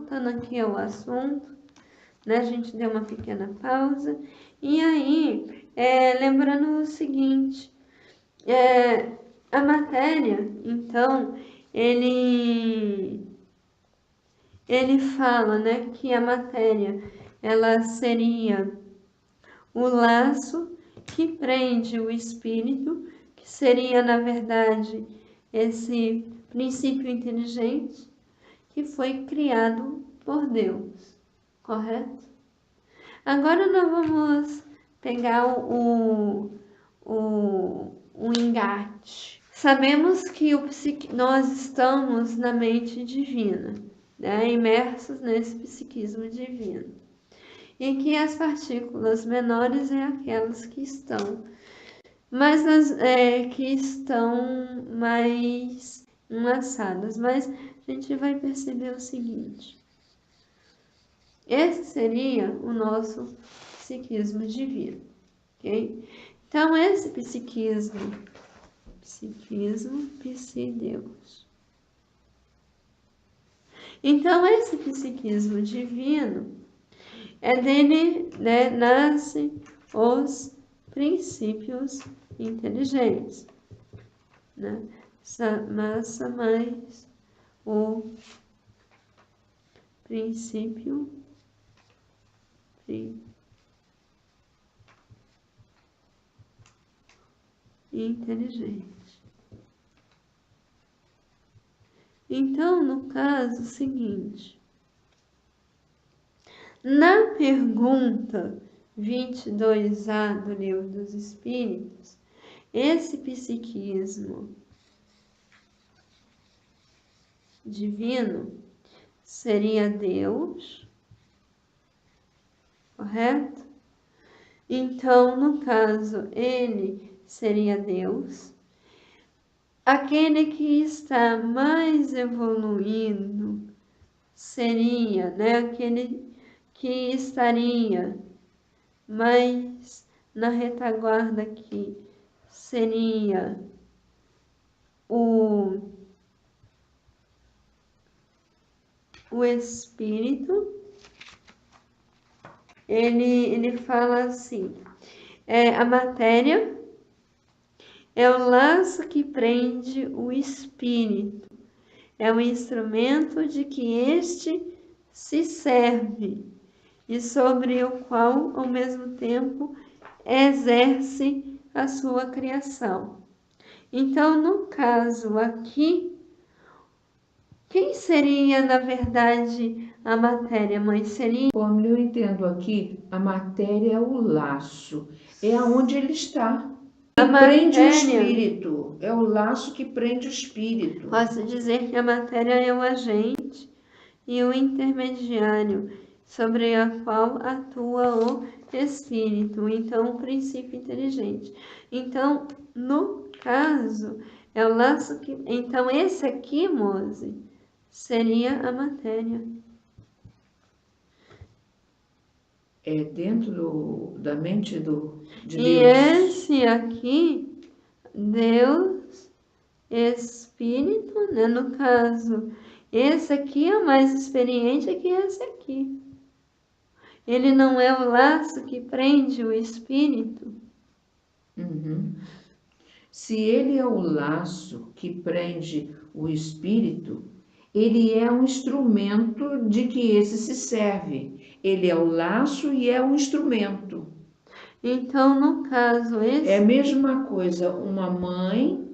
voltando aqui ao assunto, né? A gente deu uma pequena pausa. E aí, lembrando o seguinte, a matéria, então, ele fala, né, que a matéria, ela seria o laço que prende o espírito, que seria, na verdade, esse princípio inteligente que foi criado por Deus, correto? Agora nós vamos pegar o engate. Sabemos que nós estamos na mente divina, né, imersos nesse psiquismo divino, e que as partículas menores é aquelas que estão mais enlaçadas. Mas a gente vai perceber o seguinte: esse seria o nosso psiquismo divino, ok? Então esse psideus. Então esse psiquismo divino, dele, né, nascem os princípios inteligentes, né? Massa mais o princípio inteligente. Então, no caso seguinte, na pergunta 22A do Livro dos Espíritos, esse psiquismo divino seria Deus, correto? Então, no caso, ele seria Deus. Aquele que está mais evoluindo seria, né, aquele que estaria mais na retaguarda aqui, seria o espírito. Ele fala assim, a matéria é o laço que prende o espírito, é o instrumento de que este se serve e sobre o qual, ao mesmo tempo, exerce a sua criação. Então, no caso aqui, quem seria, na verdade, a matéria, mãe? Seria... Como eu entendo aqui, a matéria é o laço, é aonde ele está. Prende o espírito, é o laço que prende o espírito. Posso dizer que a matéria é o agente e o intermediário sobre a qual atua o espírito, então o princípio inteligente. Então, no caso, é o laço que... Então, esse aqui, Mose, seria a matéria. É dentro da mente de Deus. E esse aqui, Deus, Espírito, né? No caso, esse aqui é o mais experiente que esse aqui. Ele não é o laço que prende o espírito? Uhum. Se ele é o laço que prende o espírito, ele é um instrumento de que esse se serve. Ele é o laço e é um instrumento. Então, no caso, esse... É a mesma coisa, uma mãe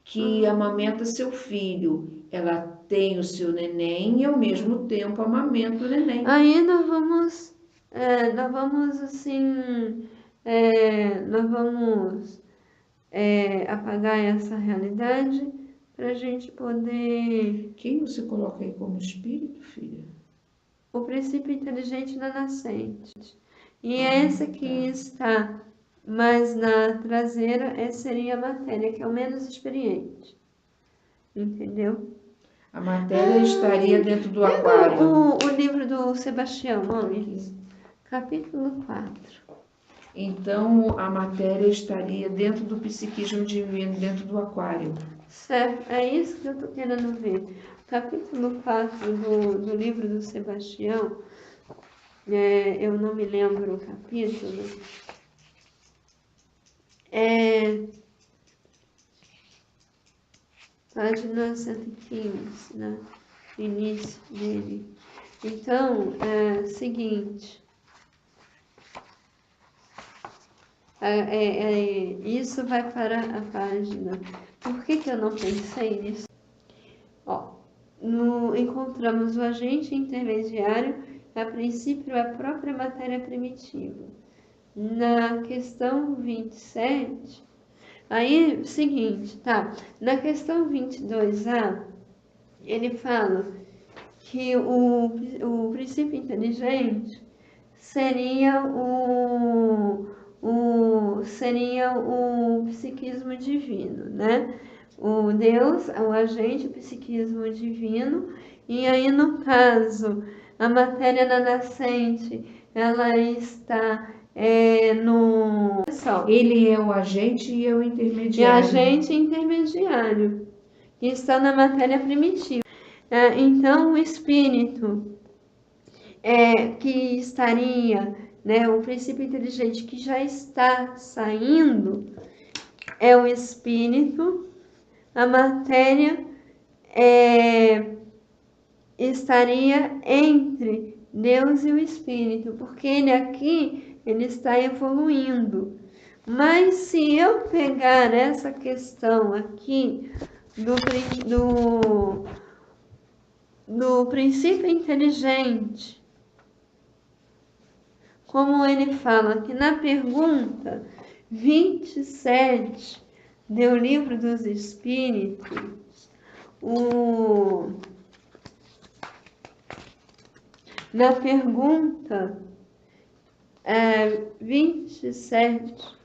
que amamenta seu filho. Ela tem o seu neném e, ao mesmo tempo, amamenta o neném. Aí nós vamos assim, nós vamos apagar essa realidade para a gente poder... Quem você coloca aí como espírito, filha? O princípio inteligente da nascente. E esse que está mais na traseira, seria a matéria, que é o menos experiente. Entendeu? A matéria estaria dentro do aquário. O livro do Sebastião, capítulo 4. Então, a matéria estaria dentro do psiquismo divino, dentro do aquário. Certo, é isso que eu estou querendo ver. capítulo 4 do livro do Sebastião, eu não me lembro o capítulo, página 115, né? Início dele. Então, é o seguinte, isso vai para a página. Por que eu não pensei nisso? Encontramos o agente intermediário, a princípio a própria matéria primitiva. Na questão 27, aí, seguinte, tá? Na questão 22A, ele fala que o princípio inteligente seria seria o psiquismo divino, né? O Deus, o agente, o psiquismo divino, e aí no caso, a matéria da nascente, ela está no... Ele é o agente e é o E intermediário. agente intermediário, que está na matéria primitiva. Então, o espírito que estaria, né, o princípio inteligente que já está saindo, é o espírito, a matéria estaria entre Deus e o espírito, porque ele aqui, ele está evoluindo. Mas se eu pegar essa questão aqui do princípio inteligente, como ele fala aqui na pergunta 27 do Livro dos Espíritos, na pergunta 27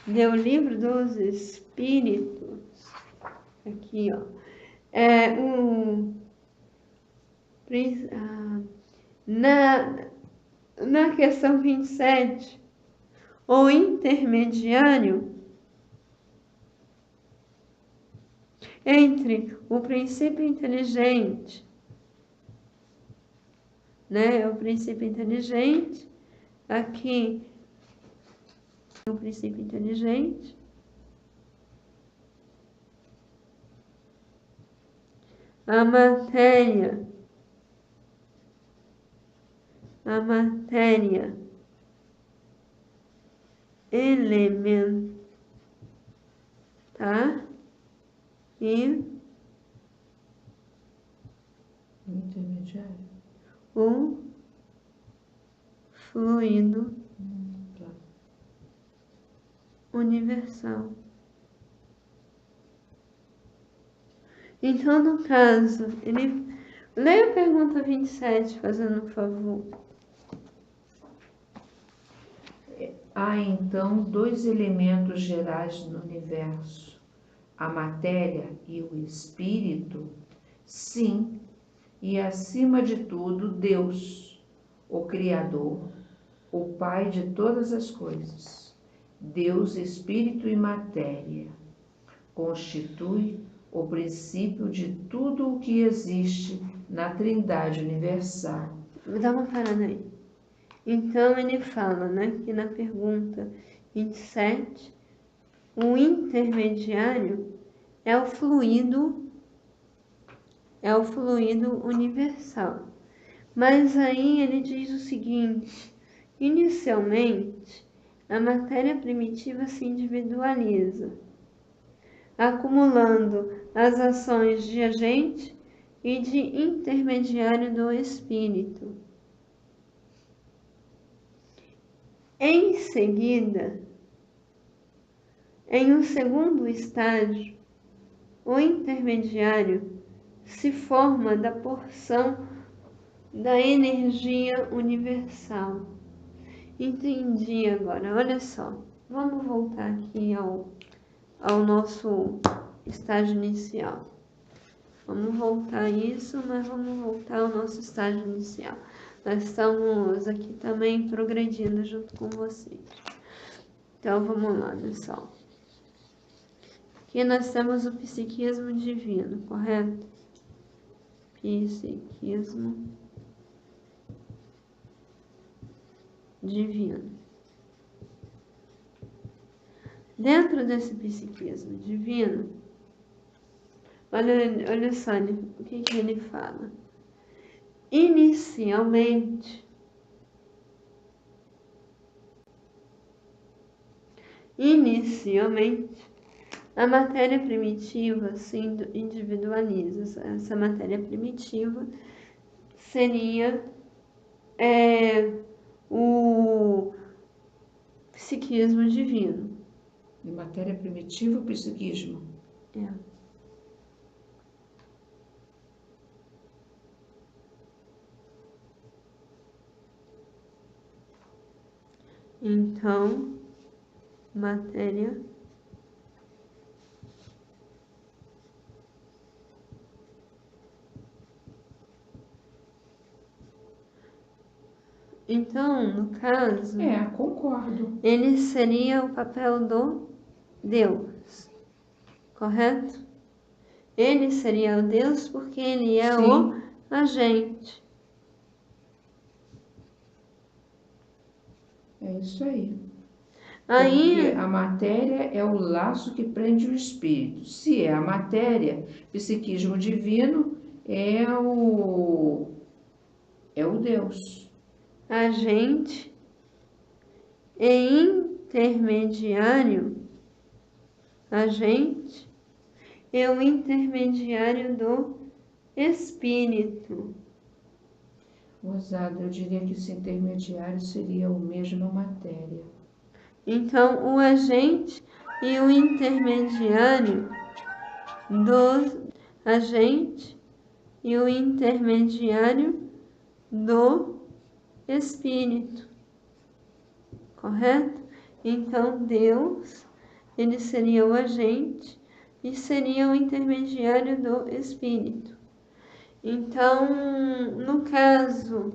do Livro dos Espíritos, aqui, ó, na questão 27, o intermediário entre o princípio inteligente, né? O princípio inteligente, aqui, o princípio inteligente, a matéria elementar e Intermediário. o fluido Tá. universal. Então, no caso, ele... Leia a pergunta 27, fazendo um favor. Há então dois elementos gerais no universo, a matéria e o espírito? Sim, e acima de tudo, Deus, o Criador, o Pai de todas as coisas. Deus, espírito e matéria, constitui o princípio de tudo o que existe na Trindade universal. Vou dar uma parada aí. Então, ele fala, né, que na pergunta 27, o intermediário é o fluido universal. Mas aí ele diz o seguinte: inicialmente, a matéria primitiva se individualiza, acumulando as ações de agente e de intermediário do espírito. Em seguida, em um segundo estágio, o intermediário se forma da porção da energia universal. Entendi agora, olha só. Vamos voltar aqui ao nosso estágio inicial. Vamos voltar a isso, mas vamos voltar ao nosso estágio inicial. Nós estamos aqui também progredindo junto com vocês. Então, vamos lá, pessoal. Aqui nós temos o psiquismo divino, correto? psiquismo divino. Dentro desse psiquismo divino, olha só o que ele fala. Inicialmente, a matéria primitiva se individualiza. Essa matéria primitiva seria o psiquismo divino. Matéria primitiva ou psiquismo? Então, matéria Então, no caso, concordo. ele seria o papel do Deus, correto? Ele seria o Deus porque ele é Sim. o agente. É isso aí. Aí, Porque a matéria é o laço que prende o espírito. Se é a matéria, psiquismo divino é o Deus. agente e intermediário, agente é o intermediário do espírito. Gozado, eu diria que esse intermediário seria o mesmo matéria. Então, o agente e o intermediário do agente e o intermediário do espírito, correto? Então, Deus, ele seria o agente e seria o intermediário do espírito. Então, no caso,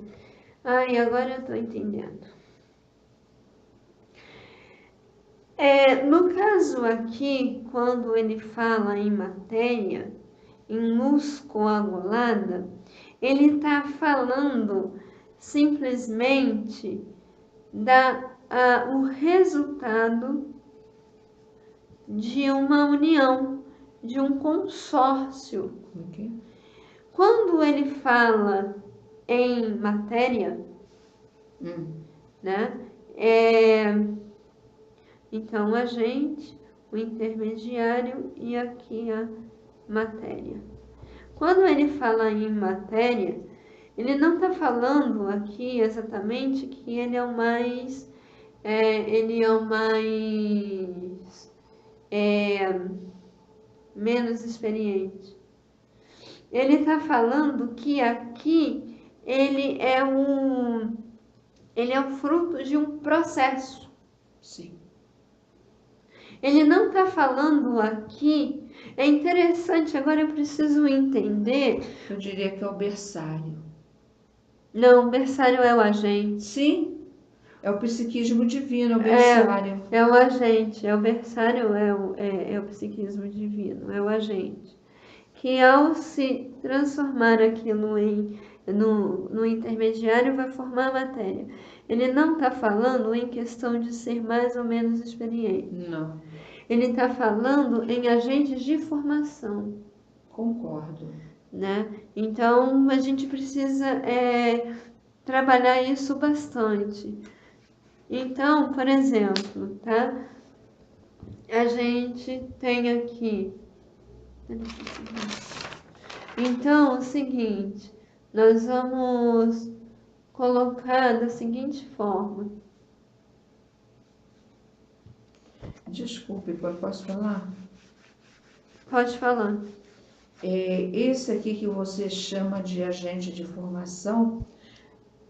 agora eu estou entendendo. No caso aqui, quando ele fala em matéria, em luz coagulada, ele está falando simplesmente o resultado de uma união, de um consórcio. Okay. Quando ele fala em matéria, né? Então, a gente, o intermediário e aqui a matéria. Quando ele fala em matéria, ele não está falando aqui exatamente que ele é o mais, menos experiente. Ele está falando que aqui ele é o fruto de um processo. Sim. Ele não está falando aqui. É interessante, agora eu preciso entender. Eu diria que é o berçário. Não, o berçário é o agente. Sim, é o psiquismo divino, é o berçário. É o agente, o berçário é o psiquismo divino, é o agente. Que ao se transformar aquilo no intermediário vai formar a matéria. Ele não está falando em questão de ser mais ou menos experiente. Não. Ele está falando em agentes de formação. Concordo. Né? Então, a gente precisa trabalhar isso bastante. Então, por exemplo, tá? A gente tem aqui. Então, é o seguinte, nós vamos colocar da seguinte forma. Desculpe, posso falar? Pode falar. Esse aqui que você chama de agente de formação,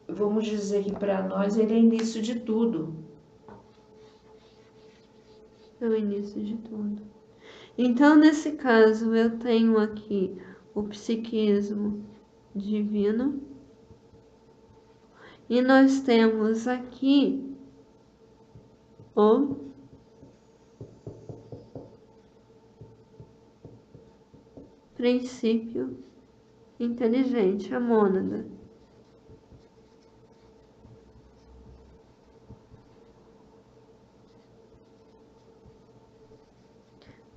vamos dizer que para nós ele é início de tudo. É o início de tudo. Então, nesse caso, eu tenho aqui o psiquismo divino e nós temos aqui o princípio inteligente, a mônada.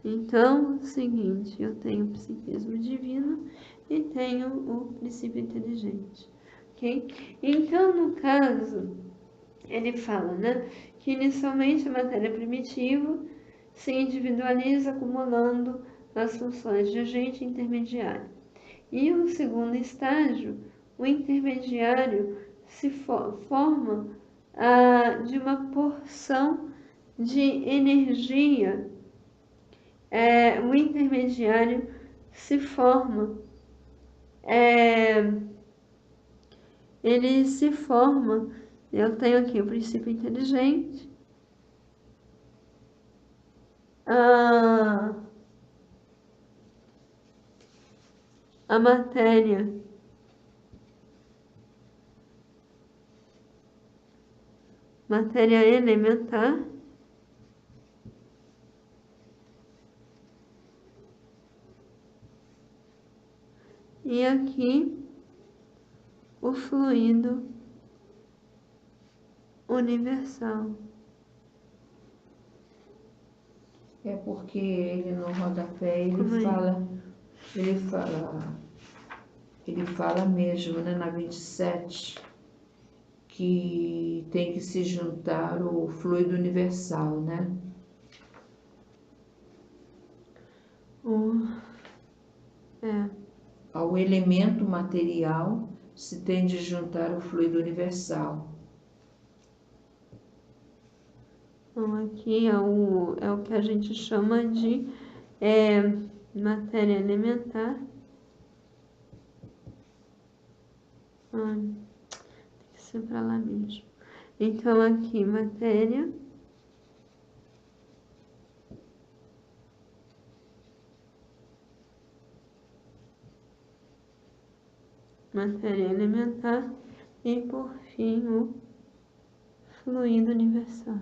Então, é o seguinte, eu tenho o psiquismo divino e tenho o princípio inteligente, ok? Então, no caso, ele fala, né, que inicialmente a matéria primitiva se individualiza acumulando as funções de agente intermediário. E o segundo estágio, o intermediário se forma de uma porção de energia. O intermediário se forma, ele se forma, eu tenho aqui o princípio inteligente, a matéria elementar, e aqui o fluido universal. É porque ele no rodapé ele fala mesmo, né, na 27, que tem que se juntar o fluido universal, né? Ao elemento material se tem de juntar o fluido universal. Então, aqui é o que a gente chama de matéria elementar. Tem que ser para lá mesmo. Então, aqui, matéria elementar e, por fim, o fluido universal.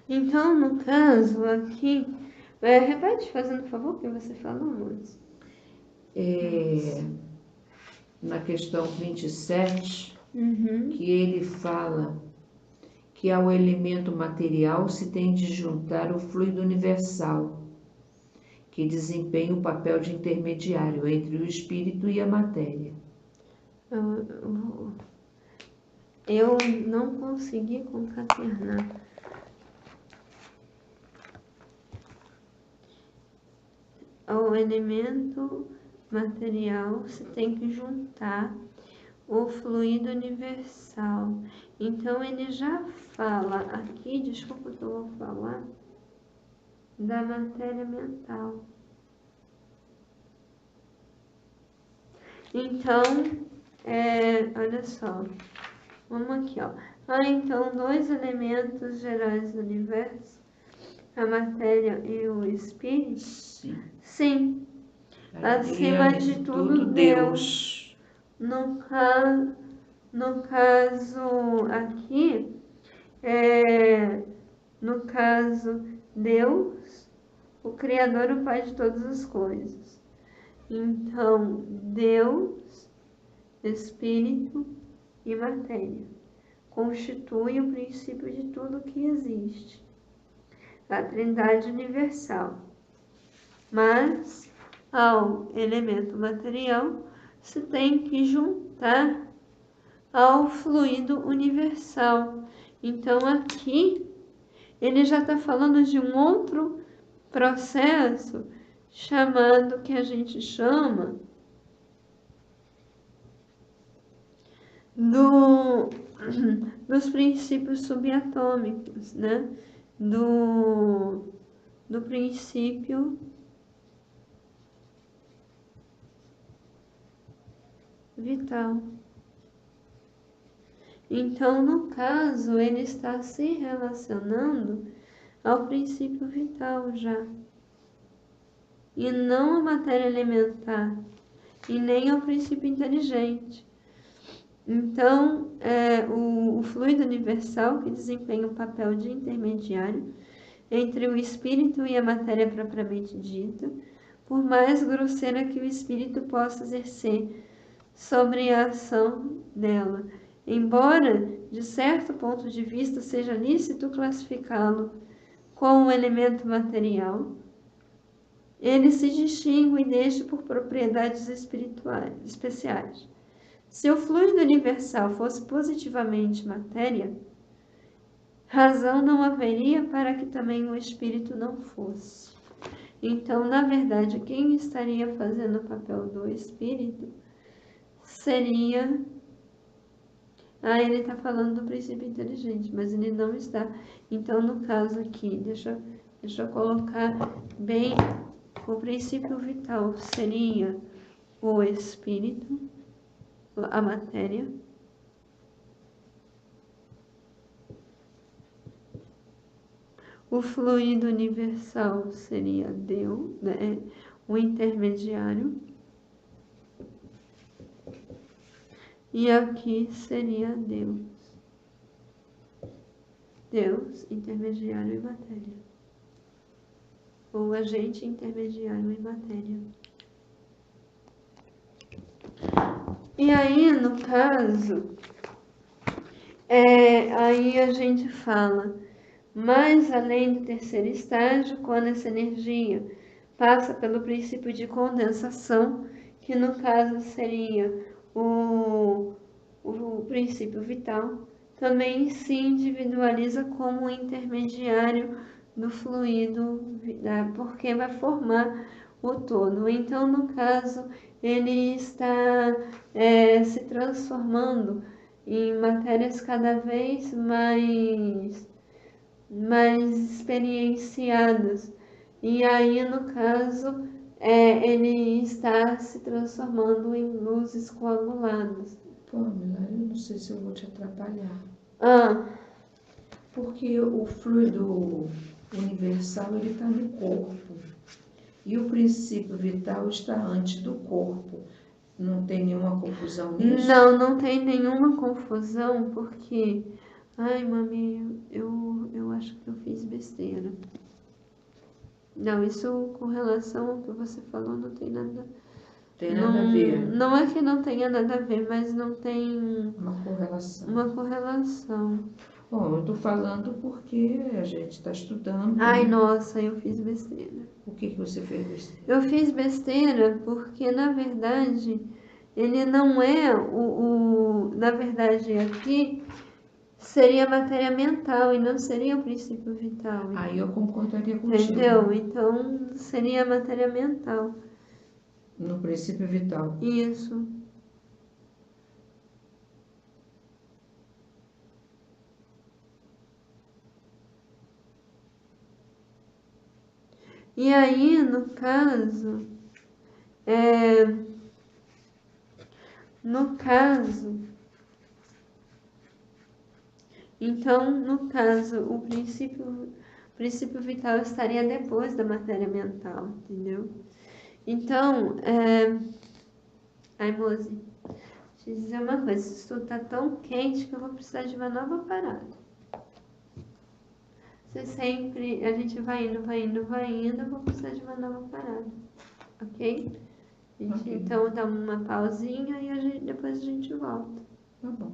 Então, no caso aqui, repete fazendo favor o que você falou, moço. Na questão 27, que ele fala que ao elemento material se tem de juntar o fluido universal, que desempenha o papel de intermediário entre o espírito e a matéria. Eu não consegui concatenar. Ao elemento material se tem que juntar o fluido universal. Então, ele já fala aqui, desculpa que eu vou falar, da matéria mental. Então, olha só, vamos aqui, ó. Então, dois elementos gerais do universo, a matéria e o espírito? Sim. Acima de tudo, Deus. No caso aqui, no caso, Deus, o Criador, o Pai de todas as coisas. Então, Deus, Espírito e matéria constituem o princípio de tudo que existe, a Trindade universal. Mas, ao elemento material, se tem que juntar ao fluido universal. Então, aqui, ele já está falando de um outro processo chamado, que a gente chama dos princípios subatômicos, né? Do princípio vital. Então, no caso, ele está se relacionando ao princípio vital já, e não à matéria elementar, e nem ao princípio inteligente. Então, o fluido universal que desempenha o papel de intermediário entre o espírito e a matéria propriamente dita, por mais grosseira que o espírito possa exercer sobre a ação dela. Embora, de certo ponto de vista, seja lícito classificá-lo como um elemento material, ele se distingue deste por propriedades espirituais especiais. Se o fluido universal fosse positivamente matéria, razão não haveria para que também o espírito não fosse. Então, na verdade, quem estaria fazendo o papel do espírito seria... ele está falando do princípio inteligente, mas ele não está. Então, no caso aqui, deixa eu colocar bem, o princípio vital seria o espírito, a matéria. O fluido universal seria Deus, né? O intermediário. E aqui seria Deus. Deus, intermediário e matéria. Ou agente intermediário e matéria. E aí, no caso, aí a gente fala, mas além do terceiro estágio, quando essa energia passa pelo princípio de condensação, que no caso seria o princípio vital, também se individualiza como intermediário do fluido, porque vai formar o todo. Então, no caso, ele está se transformando em matérias cada vez mais experienciadas. E aí, no caso, ele está se transformando em luzes coaguladas. Pamela, eu não sei se eu vou te atrapalhar. Porque o fluido universal ele está no corpo. E o princípio vital está antes do corpo. Não tem nenhuma confusão nisso? Não tem nenhuma confusão, porque... Ai, mami, eu acho que eu fiz besteira. Não, isso com relação ao que você falou não tem nada... Tem nada a ver? Não é que não tenha nada a ver, mas não tem... Uma correlação. Bom, eu estou falando porque a gente está estudando. Ai, nossa, eu fiz besteira. O que você fez besteira? Eu fiz besteira porque, na verdade, ele não é na verdade, aqui seria matéria mental e não seria o princípio vital. Aí eu concordaria contigo. Entendeu? Então, seria matéria mental. No princípio vital. Isso. E aí, no caso, então, no caso, o princípio vital estaria depois da matéria mental, entendeu? Então, ai, Mozi, deixa eu dizer uma coisa, esse estudo tá tão quente que eu vou precisar de uma nova parada. A gente vai indo, eu vou precisar de uma nova parada, ok? Ok. Então, dá uma pausinha e depois a gente volta. Tá bom.